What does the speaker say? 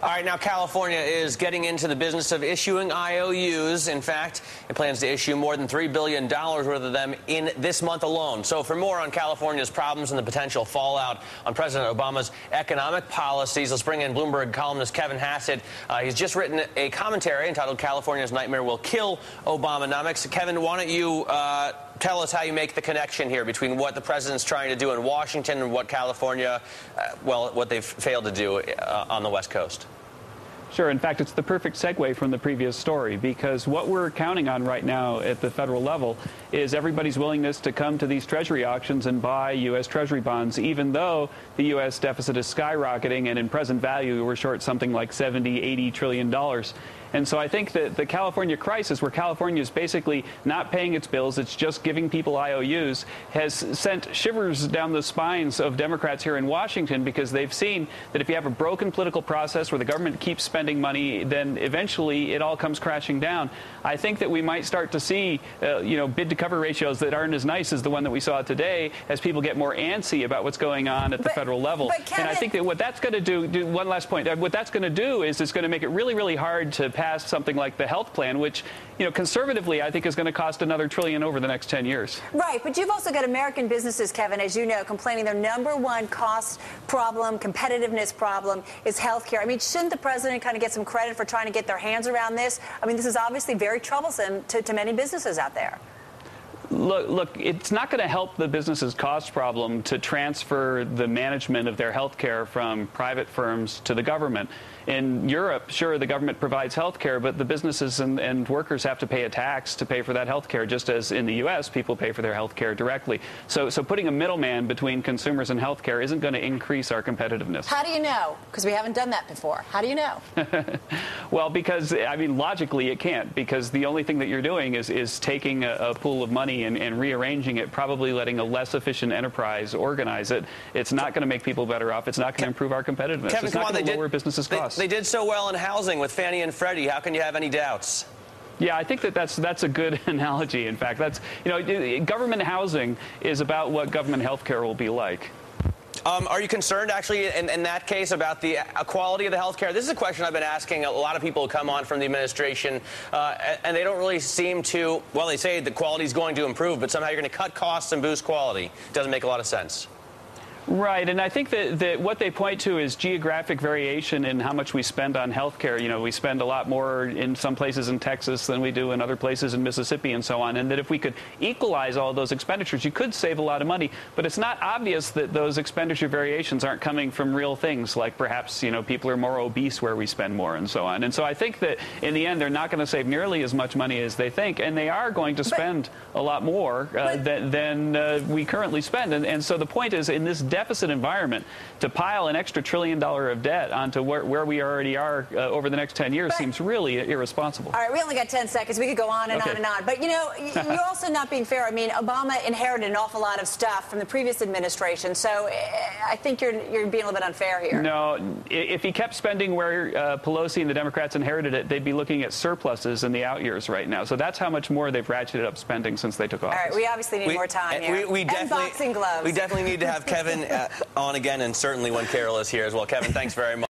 All right, now California is getting into the business of issuing IOUs. In fact, it plans to issue more than $3 billion worth of them in this month alone. So for more on California's problems and the potential fallout on President Obama's economic policies, let's bring in Bloomberg columnist Kevin Hassett. He's just written a commentary entitled California's Nightmare Will Kill Obamanomics. Kevin, why don't you tell us how you make the connection here between what the president's trying to do in Washington and what California, what they've failed to do on the West Coast. Sure. In fact, it's the perfect segue from the previous story, because what we're counting on right now at the federal level is everybody's willingness to come to these Treasury auctions and buy U.S. Treasury bonds, even though the U.S. deficit is skyrocketing and in present value we're short something like $70–80 trillion. And so I think that the California crisis, where California is basically not paying its bills, it's just giving people IOUs, has sent shivers down the spines of Democrats here in Washington, because they've seen that if you have a broken political process where the government keeps spending money, then eventually it all comes crashing down. I think that we might start to see, bid-to-cover ratios that aren't as nice as the one that we saw today, as people get more antsy about what's going on at the federal level. And I think that what that's going to do, one last point, what that's going to do is it's going to make it really, really hard to pass something like the health plan, which, conservatively, I think is going to cost another $1 trillion over the next 10 years. Right, but you've also got American businesses, Kevin, as you know, complaining their #1 cost problem, competitiveness problem is health care. I mean, shouldn't the president kind of get some credit for trying to get their hands around this? I mean, this is obviously very troublesome to many businesses out there. Look, it's not going to help the business's cost problem to transfer the management of their health care from private firms to the government. In Europe, sure, the government provides health care, but the businesses and workers have to pay a tax to pay for that health care, just as in the U.S. people pay for their health care directly. So putting a middleman between consumers and health care isn't going to increase our competitiveness. How do you know? Because we haven't done that before. How do you know? Well, because, logically it can't, because the only thing that you're doing is taking a pool of money and rearranging it, probably letting a less efficient enterprise organize it. It's not going to make people better off. It's not going to improve our competitiveness. Kevin, it's not going to lower businesses' costs. They did so well in housing with Fannie and Freddie. How can you have any doubts? Yeah, I think that's a good analogy. In fact, government housing is about what government health care will be like. Are you concerned, actually, in that case, about the quality of the health care? This is a question I've been asking a lot of people who come on from the administration, and they don't really seem to, well, they say the quality is going to improve, but somehow you're going to cut costs and boost quality. Doesn't make a lot of sense. Right, and I think that what they point to is geographic variation in how much we spend on health care. We spend a lot more in some places in Texas than we do in other places in Mississippi and so on, and that if we could equalize all those expenditures, you could save a lot of money. But it's not obvious that those expenditure variations aren't coming from real things, like perhaps, people are more obese where we spend more and so on. And so I think that in the end, they're not going to save nearly as much money as they think, and they are going to spend a lot more than we currently spend. And so the point is, in this deficit environment, to pile an extra $1 trillion of debt onto where we already are over the next 10 years seems really irresponsible. All right, we only got 10 seconds. We could go on and on and on. But, you're also not being fair. I mean, Obama inherited an awful lot of stuff from the previous administration, so I think you're being a little bit unfair here. No, if he kept spending where Pelosi and the Democrats inherited it, they'd be looking at surpluses in the out years right now. So that's how much more they've ratcheted up spending since they took office. All right, we obviously need more time here. And boxing gloves. We definitely need to have Kevin on again, and certainly when Carol is here as well. Kevin, thanks very much.